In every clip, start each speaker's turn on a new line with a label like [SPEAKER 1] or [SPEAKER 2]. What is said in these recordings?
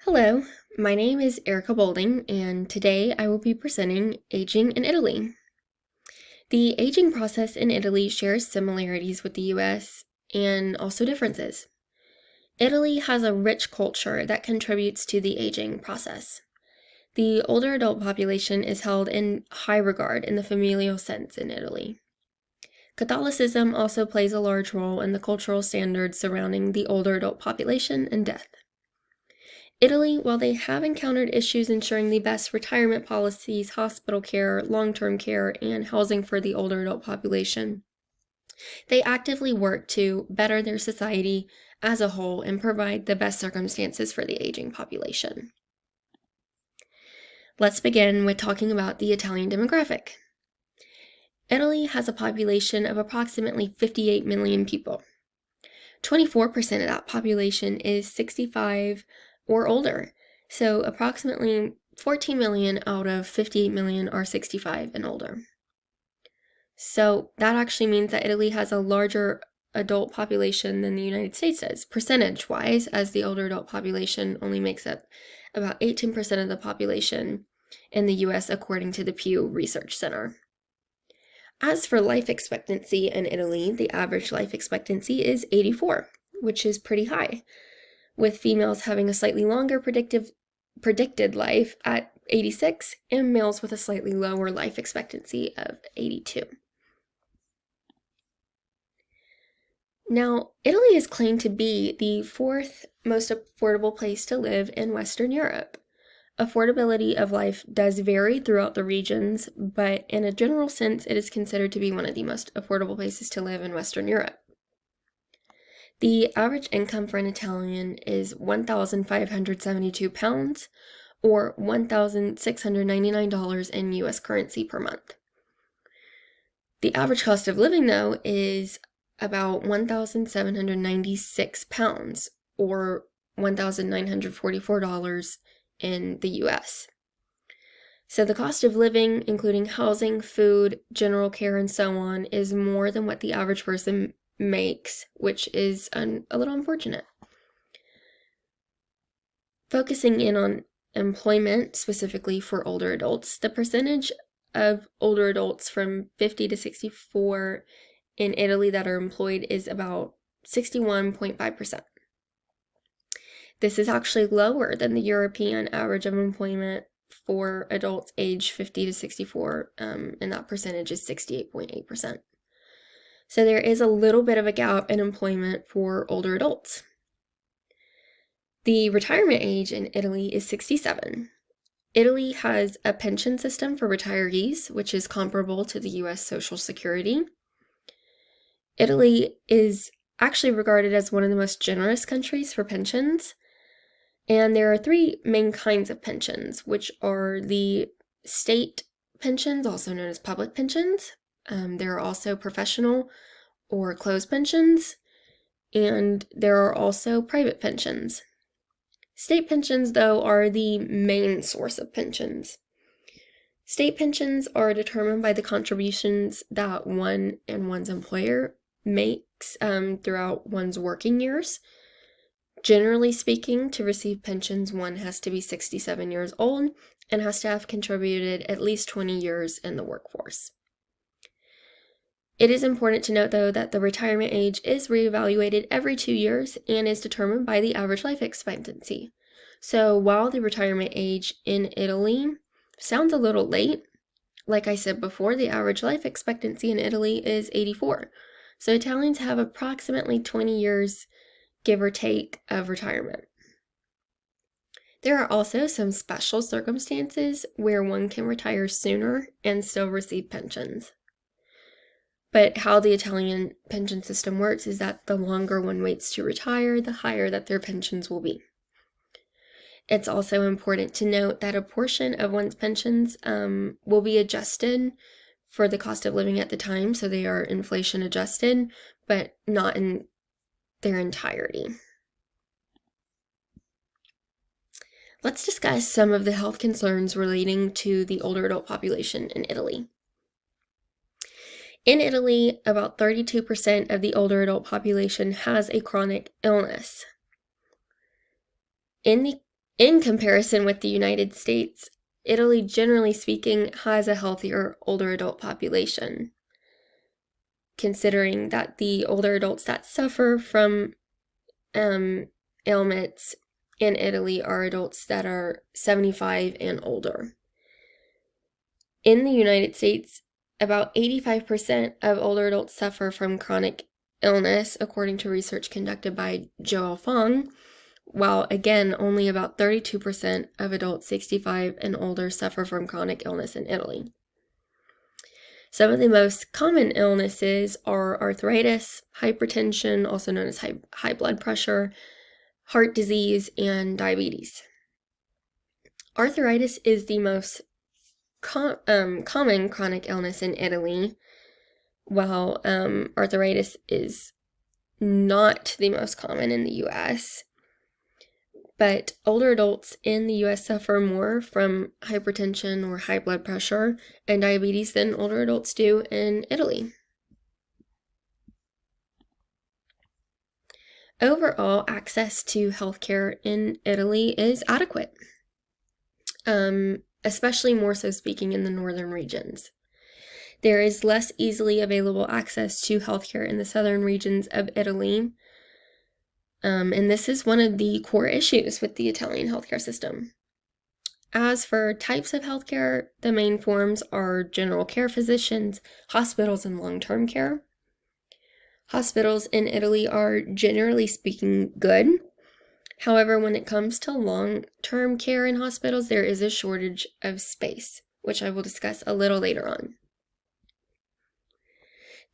[SPEAKER 1] Hello, my name is Erica Bolding, and today I will be presenting Aging in Italy. The aging process in Italy shares similarities with the US and also differences. Italy has a rich culture that contributes to the aging process. The older adult population is held in high regard in the familial sense in Italy. Catholicism also plays a large role in the cultural standards surrounding the older adult population and death. Italy, while they have encountered issues ensuring the best retirement policies, hospital care, long-term care, and housing for the older adult population, they actively work to better their society as a whole and provide the best circumstances for the aging population. Let's begin with talking about the Italian demographic. Italy has a population of approximately 58 million people. 24% of that population is 65 or older. So approximately 14 million out of 58 million are 65 and older. So that actually means that Italy has a larger adult population than the United States does, percentage-wise, as the older adult population only makes up about 18% of the population in the US, according to the Pew Research Center. As for life expectancy in Italy, the average life expectancy is 84, which is pretty high, with females having a slightly longer predicted life at 86 and males with a slightly lower life expectancy of 82. Now, Italy is claimed to be the fourth most affordable place to live in Western Europe. Affordability of life does vary throughout the regions, but in a general sense, it is considered to be one of the most affordable places to live in Western Europe. The average income for an Italian is £1,572 or $1,699 in US currency per month. The average cost of living, though, is about £1,796 or $1,944 in the US. So the cost of living, including housing, food, general care, and so on, is more than what the average person makes, which is a little unfortunate. Focusing in on employment, specifically for older adults, the percentage of older adults from 50 to 64 in Italy that are employed is about 61.5%. This is actually lower than the European average of employment for adults age 50 to 64, and that percentage is 68.8%. So there is a little bit of a gap in employment for older adults. The retirement age in Italy is 67. Italy has a pension system for retirees, which is comparable to the US Social Security. Italy is actually regarded as one of the most generous countries for pensions. And there are three main kinds of pensions, which are the state pensions, also known as public pensions. There are also professional or closed pensions, and there are also private pensions. State pensions, though, are the main source of pensions. State pensions are determined by the contributions that one and one's employer makes throughout one's working years. Generally speaking, to receive pensions, one has to be 67 years old and has to have contributed at least 20 years in the workforce. It is important to note, though, that the retirement age is reevaluated every 2 years and is determined by the average life expectancy. So while the retirement age in Italy sounds a little late, like I said before, the average life expectancy in Italy is 84. So Italians have approximately 20 years, give or take, of retirement. There are also some special circumstances where one can retire sooner and still receive pensions. But how the Italian pension system works is that the longer one waits to retire, the higher that their pensions will be. It's also important to note that a portion of one's pensions will be adjusted for the cost of living at the time, so they are inflation adjusted, but not in their entirety. Let's discuss some of the health concerns relating to the older adult population in Italy. In Italy, about 32% of the older adult population has a chronic illness. In the In comparison with the United States, Italy, generally speaking, has a healthier older adult population, considering that the older adults that suffer from ailments in Italy are adults that are 75 and older. In the United States, about 85% of older adults suffer from chronic illness, according to research conducted by Joel Fong, while again, only about 32% of adults 65 and older suffer from chronic illness in Italy. Some of the most common illnesses are arthritis, hypertension, also known as high blood pressure, heart disease, and diabetes. Arthritis is the most common chronic illness in Italy, while arthritis is not the most common in the US. But older adults in the US suffer more from hypertension or high blood pressure and diabetes than older adults do in Italy. Overall, access to healthcare in Italy is adequate, especially more so speaking in the northern regions. There is less easily available access to healthcare in the southern regions of Italy, and this is one of the core issues with the Italian healthcare system. As for types of healthcare, the main forms are general care physicians, hospitals, and long-term care. Hospitals in Italy are, generally speaking, good. However, when it comes to long-term care in hospitals, there is a shortage of space, which I will discuss a little later on.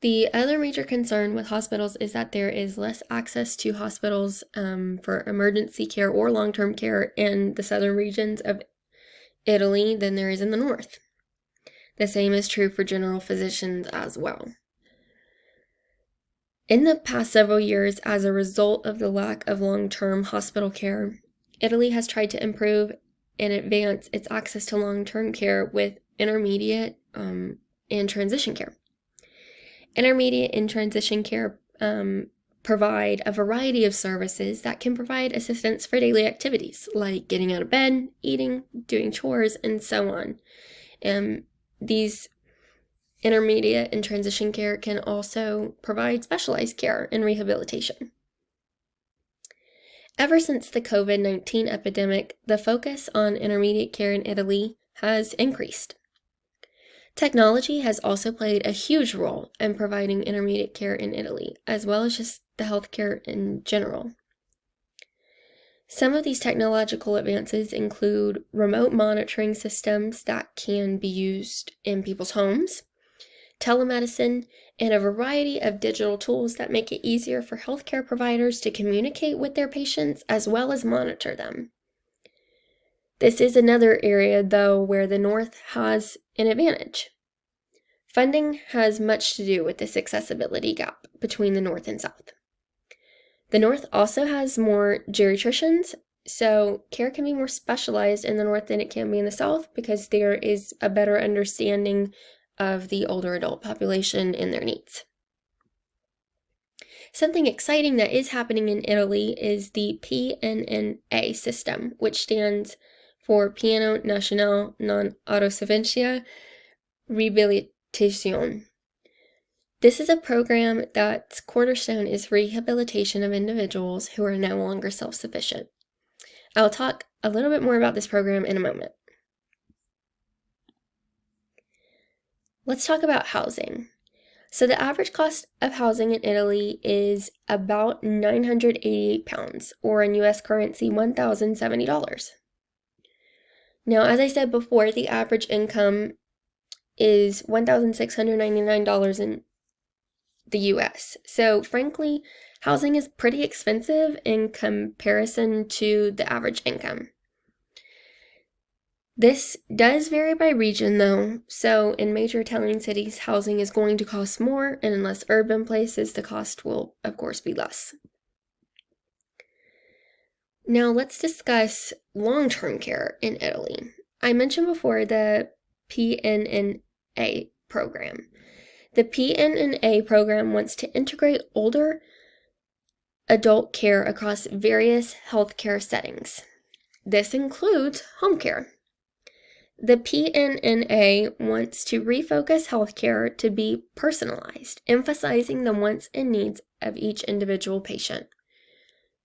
[SPEAKER 1] The other major concern with hospitals is that there is less access to hospitals for emergency care or long-term care in the southern regions of Italy than there is in the north. The same is true for general physicians as well. In the past several years, as a result of the lack of long-term hospital care, Italy has tried to improve and advance its access to long-term care with intermediate and transition care. Intermediate and transition care provide a variety of services that can provide assistance for daily activities, like getting out of bed, eating, doing chores, and so on. These intermediate and transition care can also provide specialized care and rehabilitation. Ever since the COVID-19 epidemic, the focus on intermediate care in Italy has increased. Technology has also played a huge role in providing intermediate care in Italy, as well as just the healthcare in general. Some of these technological advances include remote monitoring systems that can be used in people's homes, telemedicine, and a variety of digital tools that make it easier for healthcare providers to communicate with their patients as well as monitor them. This is another area, though, where the North has an advantage. Funding has much to do with this accessibility gap between the North and South. The North also has more geriatricians, so care can be more specialized in the North than it can be in the South because there is a better understanding of the older adult population and their needs. Something exciting that is happening in Italy is the PNNA system, which stands for Piano Nazionale non Autosufficienza Riabilitazione. This is a program that's cornerstone is rehabilitation of individuals who are no longer self-sufficient. I'll talk a little bit more about this program in a moment. Let's talk about housing. So the average cost of housing in Italy is about £988, or in US currency, $1,070. Now, as I said before, the average income is $1,699 in the US. So frankly, housing is pretty expensive in comparison to the average income. This does vary by region though, so in major Italian cities, housing is going to cost more, and in less urban places, the cost will, of course, be less. Now let's discuss long-term care in Italy. I mentioned before the PNNA program. The PNNA program wants to integrate older adult care across various healthcare settings. This includes home care. The PNNA wants to refocus healthcare to be personalized, emphasizing the wants and needs of each individual patient.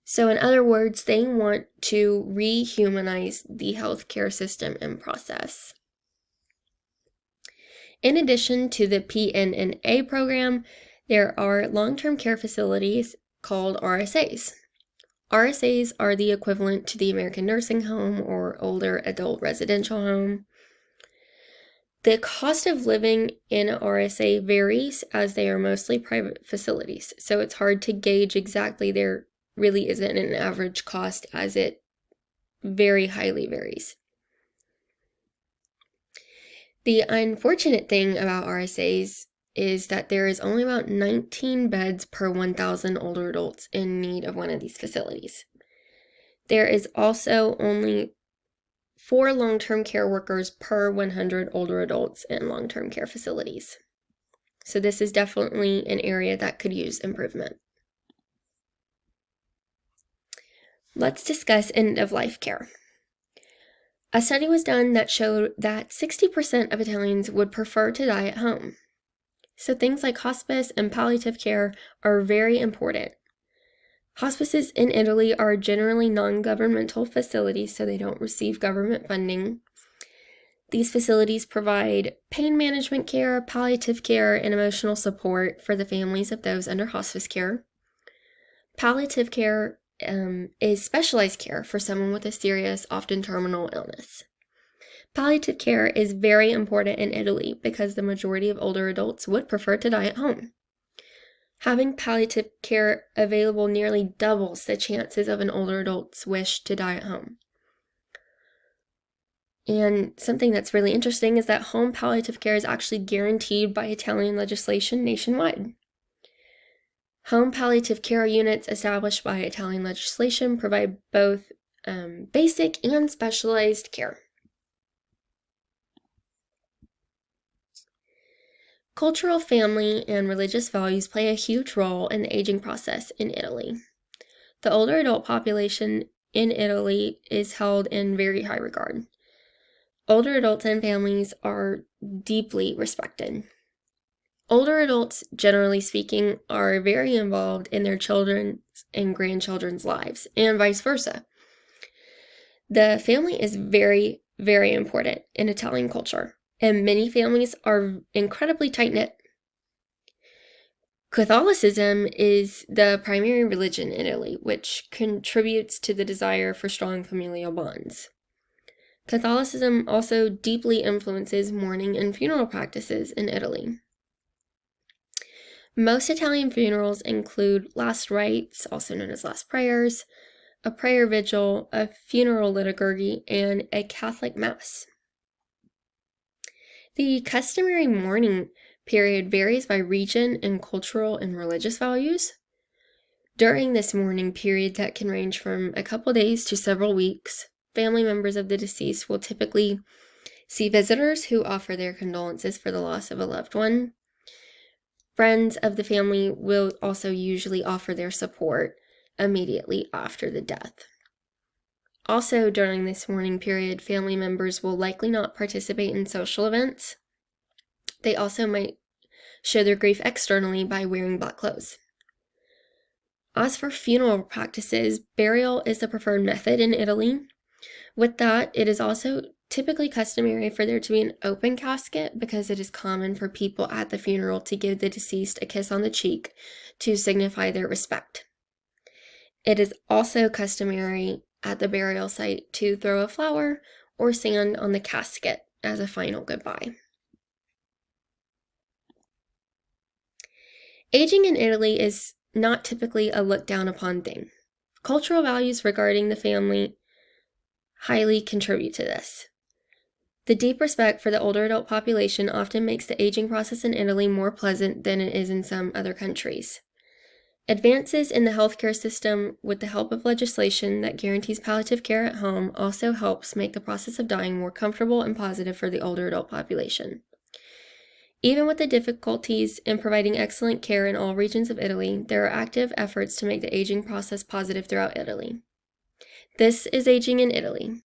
[SPEAKER 1] So in other words, they want to rehumanize the healthcare system and process. In addition to the PNNA program, there are long-term care facilities called RSAs. RSAs are the equivalent to the American Nursing Home or Older Adult Residential Home. The cost of living in a RSA varies as they are mostly private facilities, so it's hard to gauge exactly. There really isn't an average cost as it very highly varies. The unfortunate thing about RSAs is that there is only about 19 beds per 1,000 older adults in need of one of these facilities. There is also only 4 long-term care workers per 100 older adults in long-term care facilities. So this is definitely an area that could use improvement. Let's discuss end-of-life care. A study was done that showed that 60% of Italians would prefer to die at home. So things like hospice and palliative care are very important. Hospices in Italy are generally non-governmental facilities, so they don't receive government funding. These facilities provide pain management care, palliative care, and emotional support for the families of those under hospice care. Palliative care is specialized care for someone with a serious, often terminal illness. Palliative care is very important in Italy because the majority of older adults would prefer to die at home. Having palliative care available nearly doubles the chances of an older adult's wish to die at home. And something that's really interesting is that home palliative care is actually guaranteed by Italian legislation nationwide. Home palliative care units established by Italian legislation provide both basic and specialized care. Cultural, family, and religious values play a huge role in the aging process in Italy. The older adult population in Italy is held in very high regard. Older adults and families are deeply respected. Older adults, generally speaking, are very involved in their children's and grandchildren's lives, and vice versa. The family is very, very important in Italian culture, and many families are incredibly tight-knit. Catholicism is the primary religion in Italy, which contributes to the desire for strong familial bonds. Catholicism also deeply influences mourning and funeral practices in Italy. Most Italian funerals include last rites, also known as last prayers, a prayer vigil, a funeral liturgy, and a Catholic mass. The customary mourning period varies by region and cultural and religious values. During this mourning period that can range from a couple days to several weeks, family members of the deceased will typically see visitors who offer their condolences for the loss of a loved one. Friends of the family will also usually offer their support immediately after the death. Also, during this mourning period, family members will likely not participate in social events. They also might show their grief externally by wearing black clothes. As for funeral practices, burial is the preferred method in Italy. With that, it is also typically customary for there to be an open casket because it is common for people at the funeral to give the deceased a kiss on the cheek to signify their respect. It is also customary at the burial site to throw a flower or sand on the casket as a final goodbye. Aging in Italy is not typically a looked down upon thing. Cultural values regarding the family highly contribute to this. The deep respect for the older adult population often makes the aging process in Italy more pleasant than it is in some other countries. Advances in the healthcare system with the help of legislation that guarantees palliative care at home also helps make the process of dying more comfortable and positive for the older adult population. Even with the difficulties in providing excellent care in all regions of Italy, there are active efforts to make the aging process positive throughout Italy. This is Aging in Italy.